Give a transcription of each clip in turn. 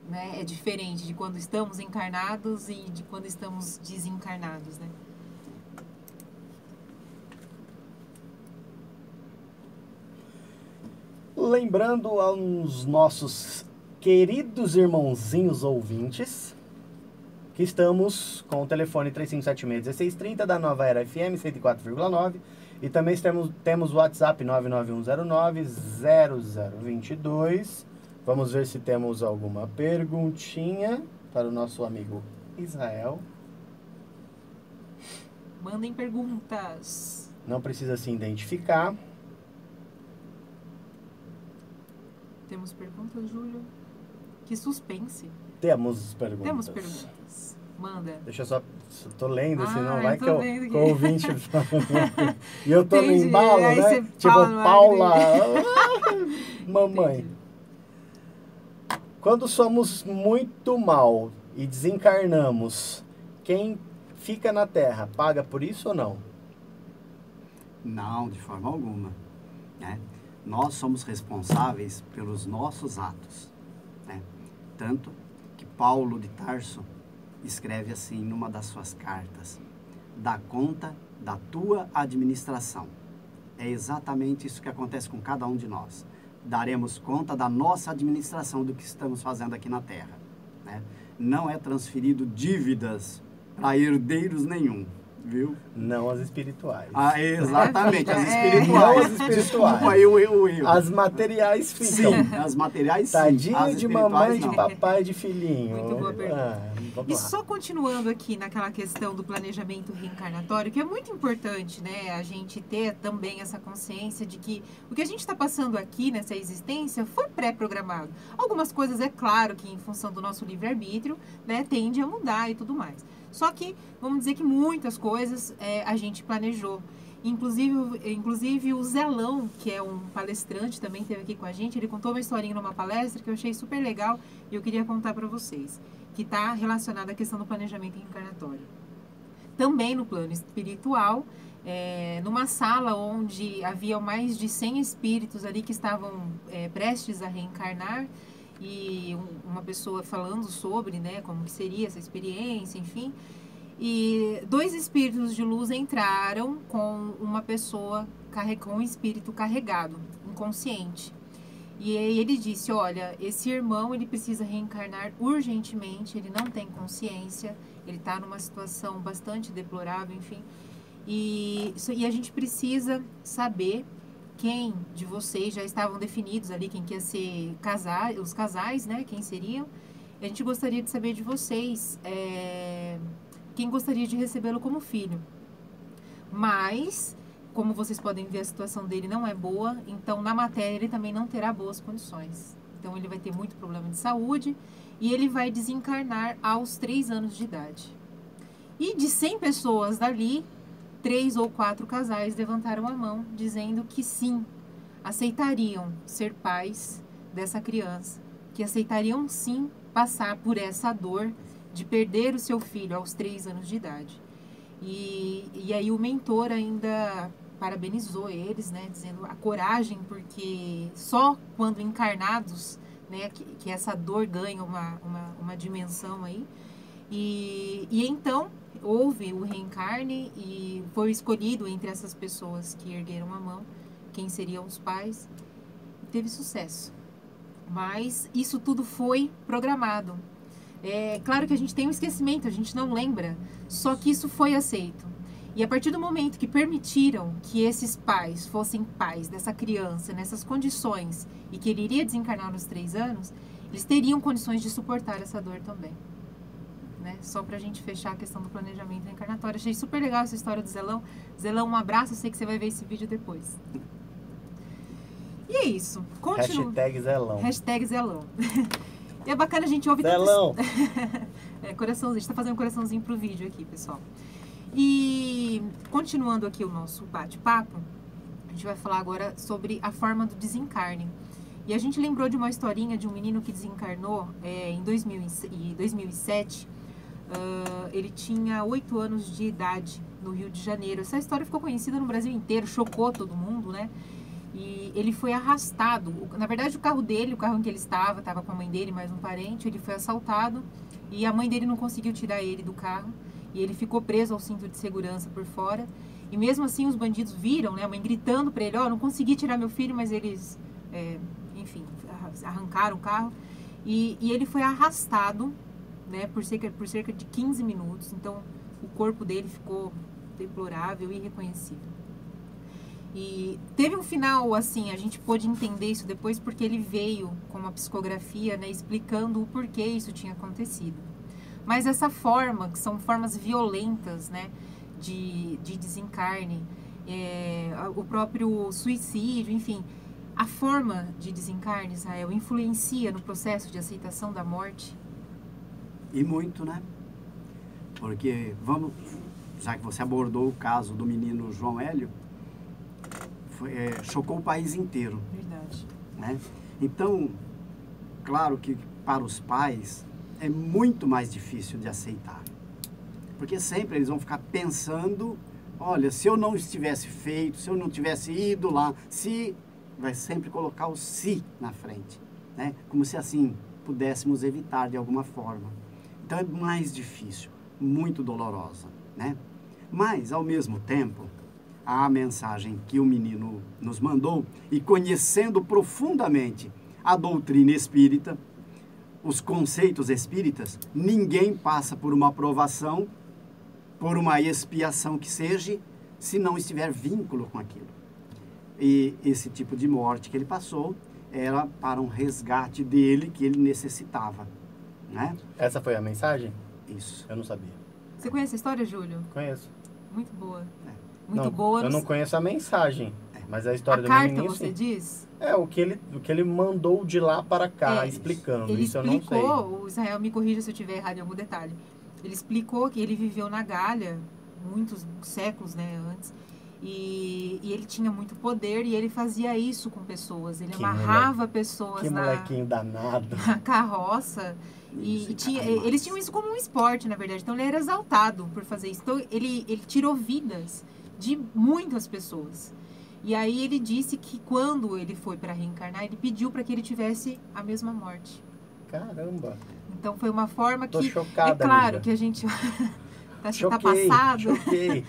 né, é diferente de quando estamos encarnados e de quando estamos desencarnados, né? Lembrando aos nossos queridos irmãozinhos ouvintes que estamos com o telefone 3576-1630 da Nova Era FM 104,9 e também temos o WhatsApp 99109-0022. Vamos ver se temos alguma perguntinha para o nosso amigo Israel. Mandem perguntas. Não precisa se identificar. Temos perguntas, Júlio? Que suspense. Temos perguntas. Temos perguntas. Manda. Deixa eu só... Tô lendo, senão eu vai tô que o vendo aqui. ouvinte... E eu tô no Entendi. embalo, Aí né? você Tipo, fala no ar, Paula... Mamãe. Entendi. Quando somos muito mal e desencarnamos, quem fica na Terra paga por isso ou não? Não, de forma alguma, né? Nós somos responsáveis pelos nossos atos, né? Tanto que Paulo de Tarso escreve assim numa das suas cartas: dá conta da tua administração. É exatamente isso que acontece com cada um de nós. Daremos conta da nossa administração do que estamos fazendo aqui na Terra, né? Não é transferido dívidas para herdeiros nenhum, viu? Não as espirituais. Ah, exatamente, as É. espirituais. Não as espirituais. Desculpa, eu. As materiais ficam. Sim, as materiais sim. Tadinho as de mamãe, espirituais de não. papai, de filhinho. Muito boa pergunta. Vamos E lá. só continuando aqui naquela questão do planejamento reencarnatório, que é muito importante, né, a gente ter também essa consciência de que o que a gente está passando aqui nessa existência foi pré-programado. Algumas coisas, é claro, que em função do nosso livre-arbítrio, né, tende a mudar e tudo mais. Só que, vamos dizer que muitas coisas a gente planejou. Inclusive o Zelão, que é um palestrante, também esteve aqui com a gente, ele contou uma historinha numa palestra que eu achei super legal e eu queria contar para vocês, que está relacionada à questão do planejamento reencarnatório. Também no plano espiritual, numa sala onde havia mais de 100 espíritos ali que estavam prestes a reencarnar, e uma pessoa falando sobre, né, como que seria essa experiência, enfim. E 2 espíritos de luz entraram com uma pessoa, com um espírito carregado, inconsciente. E aí ele disse, olha, esse irmão, ele precisa reencarnar urgentemente, ele não tem consciência, ele está numa situação bastante deplorável, enfim. E a gente precisa saber quem de vocês já estavam definidos ali, quem quer ser os casais, né, quem seriam. A gente gostaria de saber de vocês, quem gostaria de recebê-lo como filho. Mas, como vocês podem ver, a situação dele não é boa, então na matéria ele também não terá boas condições. Então ele vai ter muito problema de saúde e ele vai desencarnar aos 3 anos de idade. E de 100 pessoas dali, 3 ou 4 casais levantaram a mão, dizendo que sim, aceitariam ser pais dessa criança, que aceitariam sim passar por essa dor de perder o seu filho aos 3 anos de idade. E aí o mentor ainda parabenizou eles, né, dizendo a coragem, porque só quando encarnados, né, que essa dor ganha uma dimensão aí. E então houve o reencarne e foi escolhido entre essas pessoas que ergueram a mão quem seriam os pais, e teve sucesso. Mas isso tudo foi programado. É claro que a gente tem um esquecimento, a gente não lembra, só que isso foi aceito. E a partir do momento que permitiram que esses pais fossem pais dessa criança, nessas condições, e que ele iria desencarnar nos 3 anos, eles teriam condições de suportar essa dor também. Né? Só pra gente fechar a questão do planejamento reencarnatório. Achei super legal essa história do Zelão. Zelão, um abraço, eu sei que você vai ver esse vídeo depois. E é isso. Hashtag Zelão. Hashtag Zelão. E é bacana, a gente ouve Zelão. coraçãozinho. A gente tá fazendo um coraçãozinho pro vídeo aqui, pessoal. E continuando aqui o nosso bate-papo, a gente vai falar agora sobre a forma do desencarne. E a gente lembrou de uma historinha de um menino que desencarnou em 2007. Ele tinha 8 anos de idade no Rio de Janeiro. Essa história ficou conhecida no Brasil inteiro, chocou todo mundo, né? E ele foi arrastado. Na verdade, o carro dele, o carro em que ele estava com a mãe dele, mais um parente, ele foi assaltado e a mãe dele não conseguiu tirar ele do carro e ele ficou preso ao cinto de segurança por fora. E mesmo assim os bandidos viram, né, a mãe gritando para ele, não consegui tirar meu filho, mas eles, enfim, arrancaram o carro. E ele foi arrastado, né, por cerca de 15 minutos. Então, o corpo dele ficou deplorável e irreconhecível. E teve um final, assim, a gente pôde entender isso depois porque ele veio com uma psicografia, né, explicando o porquê isso tinha acontecido. Mas essa forma, que são formas violentas, né, de desencarne, o próprio suicídio, enfim, a forma de desencarne, Israel, influencia no processo de aceitação da morte? E muito, né? Porque, já que você abordou o caso do menino João Hélio, chocou o país inteiro. Verdade. Né? Então, claro que para os pais é muito mais difícil de aceitar. Porque sempre eles vão ficar pensando, olha, se eu não estivesse feito, se eu não tivesse ido lá, vai sempre colocar o se na frente, né? Como se assim pudéssemos evitar de alguma forma. Então é mais difícil, muito dolorosa, né? Mas, ao mesmo tempo, a mensagem que o menino nos mandou, e conhecendo profundamente a doutrina espírita, os conceitos espíritas, ninguém passa por uma provação, por uma expiação que seja, se não estiver vínculo com aquilo. E esse tipo de morte que ele passou era para um resgate dele que ele necessitava, né? Essa foi a mensagem? Isso. Eu não sabia. Você conhece a história, Júlio? Conheço. Muito boa. Não, Muito boa. Eu não conheço a mensagem, mas a história a do carta, menininho, você sim. diz? O que ele mandou de lá para cá, explicando. Ele isso eu não sei. explicou, o Israel me corrija se eu estiver errado em algum detalhe. Ele explicou que ele viveu na Gália muitos séculos, né, antes. E ele tinha muito poder e ele fazia isso com pessoas. Ele amarrava pessoas que molequinho danado. na carroça. Eles tinham isso como um esporte, na verdade. Então ele era exaltado por fazer isso. Então ele tirou vidas de muitas pessoas. E aí ele disse que quando ele foi para reencarnar, ele pediu para que ele tivesse a mesma morte. Caramba! Então foi uma forma Tô que... chocada, é claro amiga. que a gente... tá passado. Choquei.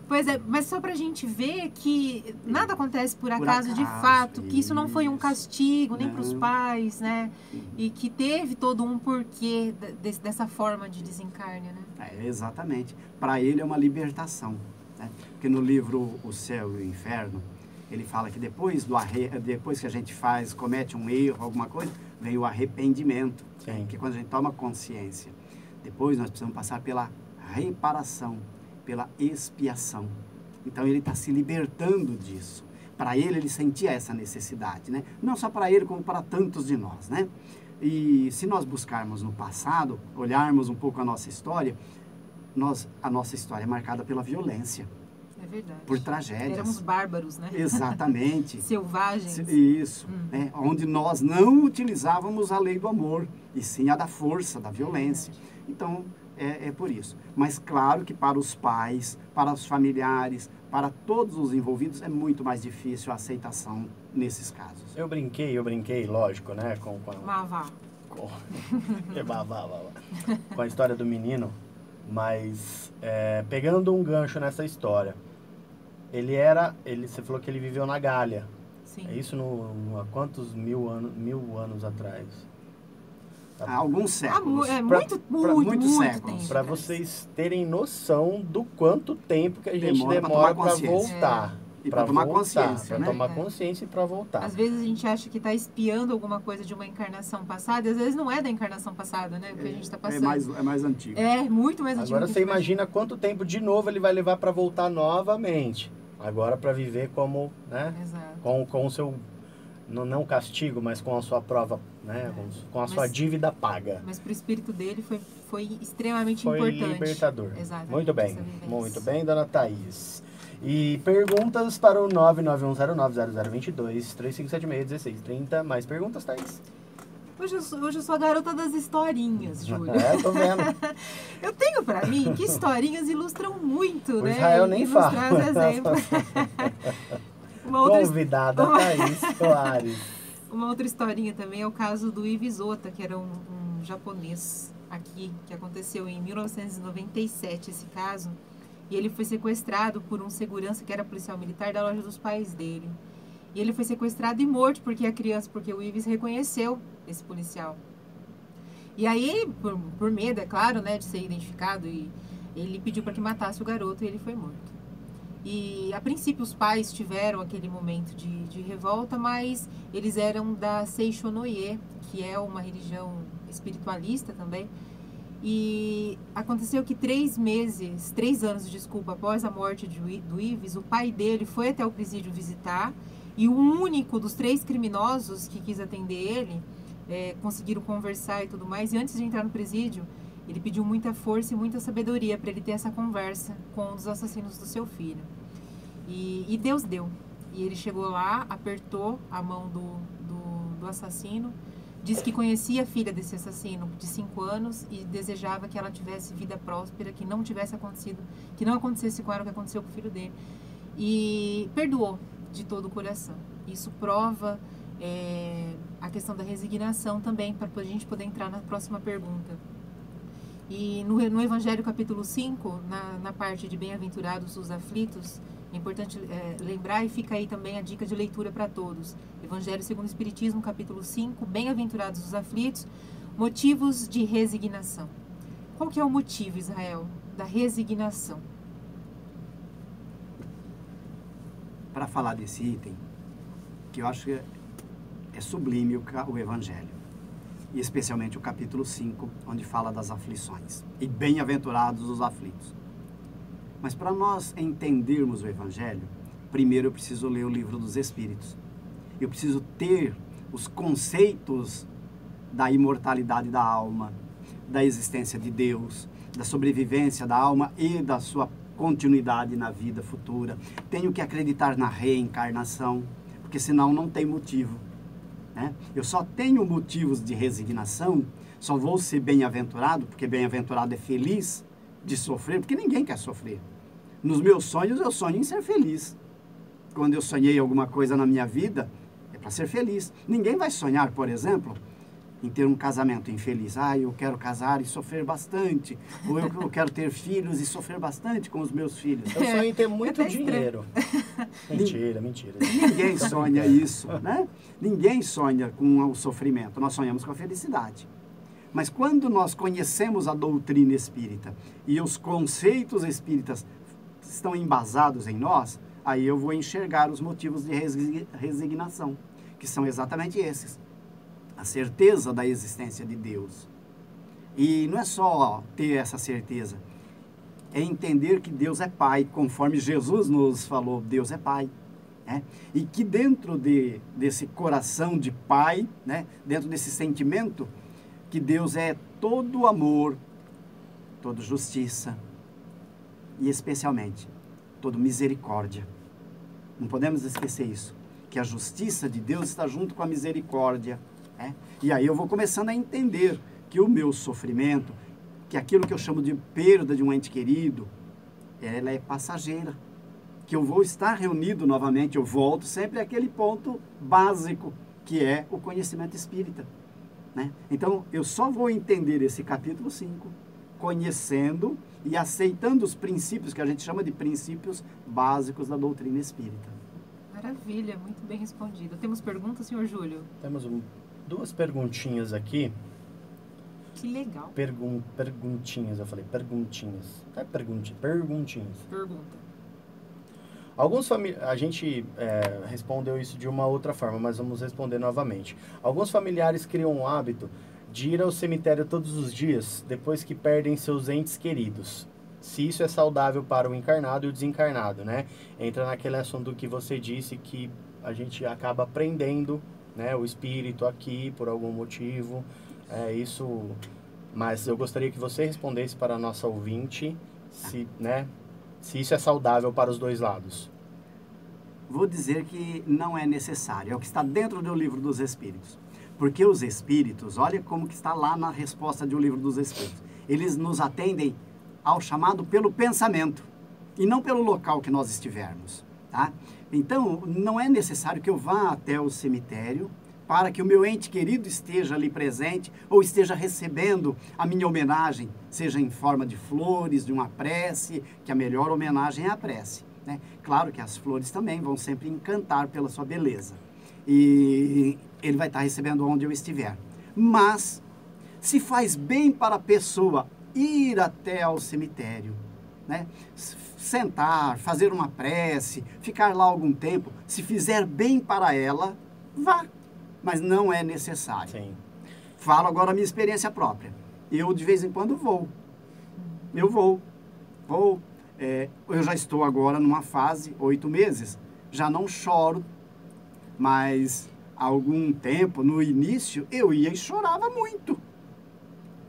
Pois é, mas só pra gente ver que nada acontece por acaso de fato, que isso não foi um castigo nem para os pais, né? E que teve todo um porquê dessa forma de desencarne, né? Exatamente. Para ele é uma libertação, né? Porque no livro O Céu e o Inferno, ele fala que depois que a gente comete um erro, alguma coisa, vem o arrependimento, né? Que quando a gente toma consciência. Depois nós precisamos passar pela reparação, pela expiação. Então ele está se libertando disso. Para ele sentia essa necessidade, né? Não só para ele, como para tantos de nós, né? E se nós buscarmos no passado, olharmos um pouco a nossa história, a nossa história é marcada pela violência. É verdade. Por tragédias. Éramos bárbaros, né? Exatamente. Selvagens. Isso. Né? Onde nós não utilizávamos a lei do amor, e sim a da força, da violência. Então, é por isso. Mas claro que para os pais, para os familiares, para todos os envolvidos, é muito mais difícil a aceitação nesses casos. Eu brinquei, lógico, né? Com a história do menino, mas pegando um gancho nessa história, você falou que ele viveu na Gália. Sim. É isso há quantos mil anos atrás? Há alguns séculos. Muito séculos. tempo. Para vocês terem noção do quanto tempo que a gente demora para voltar. E para tomar consciência, né? Para tomar consciência e para voltar. Às vezes a gente acha que está espiando alguma coisa de uma encarnação passada, e às vezes não é da encarnação passada, né? O que a gente está passando. É mais antigo. É, muito mais antigo. Agora você imagina quanto tempo de novo ele vai levar para voltar novamente. Agora para viver como, né? Exato. Com o seu... Não castigo, mas com a sua prova, né? Com a sua dívida paga. Mas para o espírito dele foi extremamente importante. Foi libertador. Exatamente. Muito bem, dona Thaís. E perguntas para o 991090022, 3576-1630. Mais perguntas, Thaís? Hoje eu sou a garota das historinhas, Júlio. Tô vendo. Eu tenho para mim que historinhas ilustram muito, o né? Israel nem fala. Exemplos. Convidada Thaís Soares. Uma outra historinha também é o caso do Ivisota, que era um japonês aqui, que aconteceu em 1997, esse caso. E ele foi sequestrado por um segurança que era policial militar da loja dos pais dele. E ele foi sequestrado e morto porque o Ives reconheceu esse policial. E aí, por medo, é claro, né, de ser identificado, ele pediu para que matasse o garoto e ele foi morto. E, a princípio, os pais tiveram aquele momento de revolta, mas eles eram da Seishonoye, que é uma religião espiritualista também. E aconteceu que 3 anos, após a morte do Ives, o pai dele foi até o presídio visitar, e o único dos 3 criminosos que quis atender ele, conseguiram conversar e tudo mais, e antes de entrar no presídio, ele pediu muita força e muita sabedoria para ele ter essa conversa com um dos assassinos do seu filho. E Deus deu. E ele chegou lá, apertou a mão do assassino, disse que conhecia a filha desse assassino de 5 anos e desejava que ela tivesse vida próspera, que não tivesse acontecido, que não acontecesse com ela o que aconteceu com o filho dele. E perdoou de todo o coração. Isso prova a questão da resignação também, para a gente poder entrar na próxima pergunta. E no Evangelho capítulo 5, na parte de bem-aventurados os aflitos, é importante lembrar, e fica aí também a dica de leitura para todos. Evangelho segundo o Espiritismo, capítulo 5, bem-aventurados os aflitos, motivos de resignação. Qual que é o motivo, Israel, da resignação? Para falar desse item, que eu acho que é sublime o Evangelho, e especialmente o capítulo 5, onde fala das aflições. E bem-aventurados os aflitos. Mas para nós entendermos o Evangelho, primeiro eu preciso ler o livro dos Espíritos. Eu preciso ter os conceitos da imortalidade da alma, da existência de Deus, da sobrevivência da alma e da sua continuidade na vida futura. Tenho que acreditar na reencarnação, porque senão não tem motivo. Né? Eu só tenho motivos de resignação, só vou ser bem-aventurado, porque bem-aventurado é feliz de sofrer, porque ninguém quer sofrer. Nos meus sonhos, eu sonho em ser feliz. Quando eu sonhei alguma coisa na minha vida, é para ser feliz. Ninguém vai sonhar, por exemplo, em ter um casamento infeliz. Eu quero casar e sofrer bastante. Ou eu quero ter filhos e sofrer bastante com os meus filhos. Eu sonho em ter muito dinheiro. Mentira. Ninguém sonha isso, né? Ninguém sonha com o sofrimento. Nós sonhamos com a felicidade. Mas quando nós conhecemos a doutrina espírita e os conceitos espíritas estão embasados em nós, aí eu vou enxergar os motivos de resignação, que são exatamente esses. A certeza da existência de Deus. E não é só ter essa certeza, é entender que Deus é Pai, conforme Jesus nos falou, Deus é Pai. Né? E que dentro desse coração de Pai, né? Dentro desse sentimento, que Deus é todo amor, todo justiça e especialmente todo misericórdia. Não podemos esquecer isso, que a justiça de Deus está junto com a misericórdia. Né? E aí eu vou começando a entender que o meu sofrimento, que aquilo que eu chamo de perda de um ente querido, ela é passageira. Que eu vou estar reunido novamente, eu volto sempre àquele ponto básico, que é o conhecimento espírita. Né? Então, eu só vou entender esse capítulo 5 conhecendo e aceitando os princípios, que a gente chama de princípios básicos da doutrina espírita. Maravilha, muito bem respondido. Temos perguntas, senhor Júlio? Temos 2 perguntinhas aqui. Que legal. Perguntinhas, eu falei perguntinhas. É perguntinhas. Pergunta. A gente respondeu isso de uma outra forma, mas vamos responder novamente. Alguns familiares criam um hábito de ir ao cemitério todos os dias, depois que perdem seus entes queridos. Se isso é saudável para o encarnado e o desencarnado, né? Entra naquele assunto que você disse, que a gente acaba prendendo, né, o espírito aqui por algum motivo. Mas eu gostaria que você respondesse para a nossa ouvinte, se isso é saudável para os 2 lados. Vou dizer que não é necessário, é o que está dentro do livro dos Espíritos. Porque os Espíritos, olha como que está lá na resposta do livro dos Espíritos, eles nos atendem ao chamado pelo pensamento, e não pelo local que nós estivermos. Tá? Então, não é necessário que eu vá até o cemitério para que o meu ente querido esteja ali presente ou esteja recebendo a minha homenagem, seja em forma de flores, de uma prece, que a melhor homenagem é a prece, né? Claro que as flores também vão sempre encantar pela sua beleza. E ele vai estar recebendo onde eu estiver. Mas, se faz bem para a pessoa ir até ao cemitério, né? Sentar, fazer uma prece, ficar lá algum tempo, se fizer bem para ela, vá. Mas não é necessário. Sim. Falo agora a minha experiência própria. Eu, de vez em quando, vou. Eu vou. Eu já estou agora numa fase, 8 meses, já não choro, mas há algum tempo, no início, eu ia e chorava muito,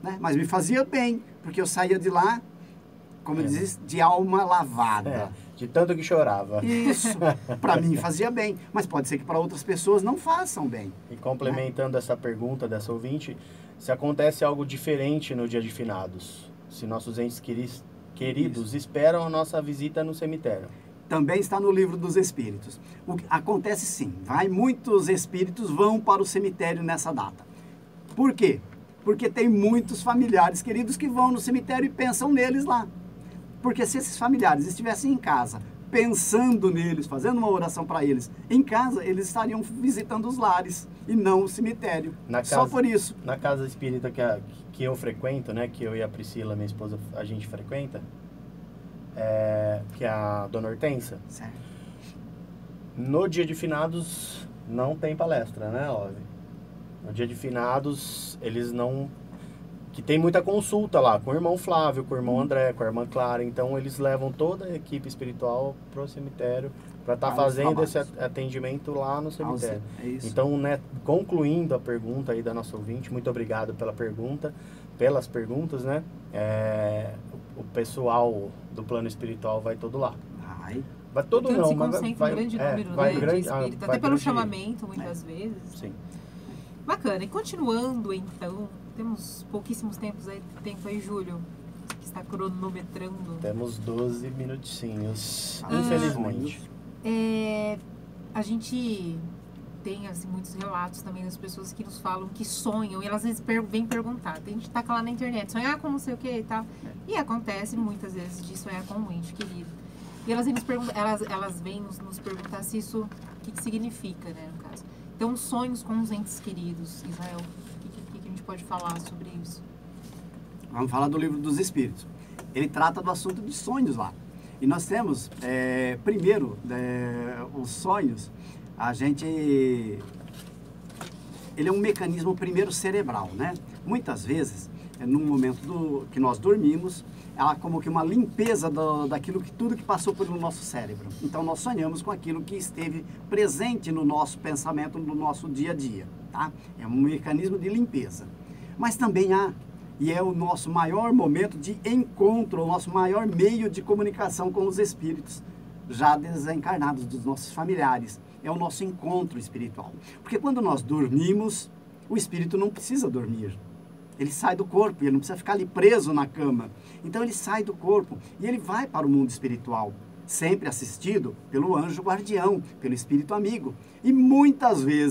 né? Mas me fazia bem, porque eu saía de lá, como eu disse, de alma lavada. De tanto que chorava. Isso, para mim fazia bem, mas pode ser que para outras pessoas não façam bem. E complementando essa pergunta dessa ouvinte, se acontece algo diferente no dia de finados, se nossos entes queridos esperam a nossa visita no cemitério. Também está no livro dos Espíritos. Acontece sim, muitos espíritos vão para o cemitério nessa data. Por quê? Porque tem muitos familiares queridos que vão no cemitério e pensam neles lá. Porque se esses familiares estivessem em casa, pensando neles, fazendo uma oração para eles, em casa, eles estariam visitando os lares e não o cemitério. Só por isso. Na casa espírita que eu frequento, né, que eu e a Priscila, minha esposa, a gente frequenta, que é a Dona Hortência. Certo. No dia de finados não tem palestra, né, Ove? No dia de finados, eles não... Que tem muita consulta lá com o irmão Flávio, com o irmão André, com a irmã Clara. Então, eles levam toda a equipe espiritual pro cemitério para estar fazendo esse atendimento lá no cemitério. É isso. Então, né, concluindo a pergunta aí da nossa ouvinte, muito obrigado pela pergunta, pelas perguntas, né? O pessoal do plano espiritual vai todo lá. Vai todo então, não, mas vai um grande número, vai né, grande, de espírita, vai até pelo grande, chamamento, muitas vezes. Sim. Bacana. E continuando, então, temos pouquíssimos tempo aí, Júlio, que está cronometrando. Temos 12 minutinhos, infelizmente. A gente tem assim, muitos relatos também das pessoas que nos falam que sonham, e elas às vezes vêm perguntar. A gente taca lá na internet, sonhar com não sei o que e tal. E acontece muitas vezes de sonhar com um ente querido. E elas vêm nos perguntar se isso, o que significa, né, no caso. Então, sonhos com os entes queridos, Israel, o que a gente pode falar sobre isso? Vamos falar do livro dos Espíritos. Ele trata do assunto de sonhos lá. E nós temos, primeiro, os sonhos, ele é um mecanismo primeiro cerebral, né? Muitas vezes, no momento que nós dormimos, há como que uma limpeza tudo que passou pelo nosso cérebro. Então, nós sonhamos com aquilo que esteve presente no nosso pensamento, no nosso dia a dia, tá? É um mecanismo de limpeza. Mas também e é o nosso maior momento de encontro, o nosso maior meio de comunicação com os espíritos já desencarnados, dos nossos familiares. É o nosso encontro espiritual. Porque quando nós dormimos, o espírito não precisa dormir. Ele sai do corpo, ele não precisa ficar ali preso na cama. Então ele sai do corpo e ele vai para o mundo espiritual, sempre assistido pelo anjo guardião, pelo espírito amigo. E muitas vezes